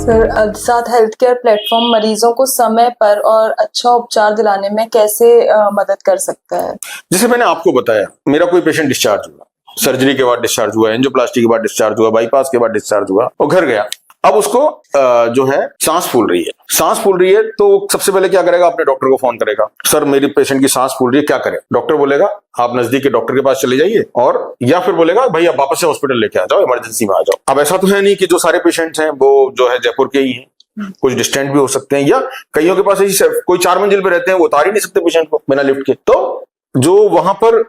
Sir, साथ health care platform मरीजों को समय पर और अच्छा उपचार दिलाने में कैसे मदद कर सकता है? जैसे मैंने आपको बताया, मेरा कोई पेशेंट डिस्चार्ज हुआ, सर्जरी के बाद डिस्चार्ज हुआ, एंजियोप्लास्टी के बाद डिस्चार्ज हुआ, बाईपास के बाद डिस्चार्ज हुआ और घर गया। अब उसको जो है सांस फूल रही है तो सबसे पहले क्या करेगा? अपने डॉक्टर को फोन करेगा, सर मेरी पेशेंट की सांस फूल रही है, क्या करें? डॉक्टर बोलेगा आप नजदीक के डॉक्टर के पास चले जाइए, और या फिर बोलेगा भाई आप वापस से हॉस्पिटल लेके आ जाओ, इमरजेंसी में आ जाओ। अब ऐसा तो है नहीं कि जो सारे पेशेंट्स हैं वो जो है जयपुर के ही हैं, कुछ डिस्टेंट भी हो सकते हैं, या कईयों के पास ऐसी कोई 4 मंजिल पे रहते हैं, वो उतार ही नहीं सकते पेशेंट को बिना लिफ्ट के। तो जो वहां पर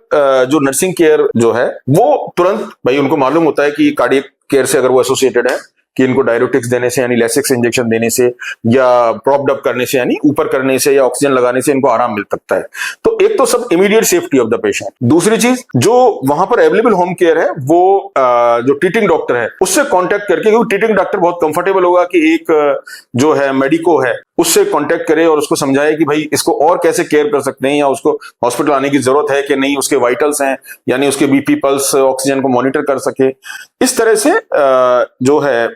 जो नर्सिंग केयर जो है वो तुरंत, भाई उनको मालूम होता है कि कार्डियक केयर से अगर वो एसोसिएटेड है कि इनको डायरेटिक्स देने से यानी लेसिक्स इंजेक्शन देने से या प्रॉप्ड अप करने से यानी ऊपर करने से या ऑक्सीजन लगाने से इनको आराम मिल सकता है। तो एक तो सब immediate safety of the patient. दूसरी चीज, जो वहां पर अवेलेबल होम केयर है वो जो ट्रीटिंग डॉक्टर है उससे कांटेक्ट करके, क्योंकि ट्रीटिंग डॉक्टर बहुत कंफर्टेबल होगा कि एक जो है मेडिको है उससे कांटेक्ट करे और उसको समझाए कि भाई इसको और कैसे केयर कर सकते हैं, या उसको हॉस्पिटल आने की जरूरत है कि नहीं, उसके वाइटल्स हैं यानी उसके बीपी पल्स ऑक्सीजन को मॉनिटर कर सके। इस तरह से जो है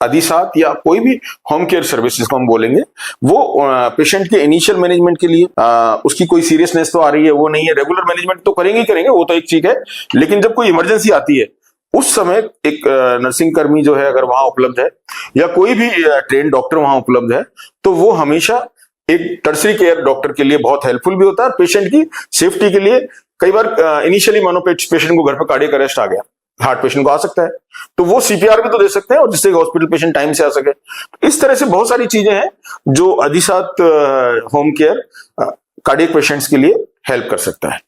अधिसात या कोई भी होम केयर सर्विस जिसको हम बोलेंगे वो पेशेंट के इनिशियल मैनेजमेंट के लिए उसकी कोई सीरियसनेस तो आ रही है वो नहीं है, रेगुलर मैनेजमेंट तो करेंगे वो तो एक चीज है, लेकिन जब कोई इमरजेंसी आती है उस समय एक नर्सिंग कर्मी जो है अगर वहां उपलब्ध है या कोई भी ट्रेन डॉक्टर वहां उपलब्ध है तो वो हमेशा एक टर्सरी केयर डॉक्टर के लिए बहुत हेल्पफुल भी होता है। पेशेंट की सेफ्टी के लिए कई बार इनिशियली मानो पेशेंट को घर पर कार्डियक अरेस्ट आ गया, हार्ट पेशेंट को आ सकता है, तो वो सीपीआर भी तो दे सकते हैं और जिससे हॉस्पिटल पेशेंट टाइम से आ सके। इस तरह से बहुत सारी चीजें हैं जो अधिसात होम केयर कार्डियक पेशेंट्स के लिए हेल्प कर सकता है।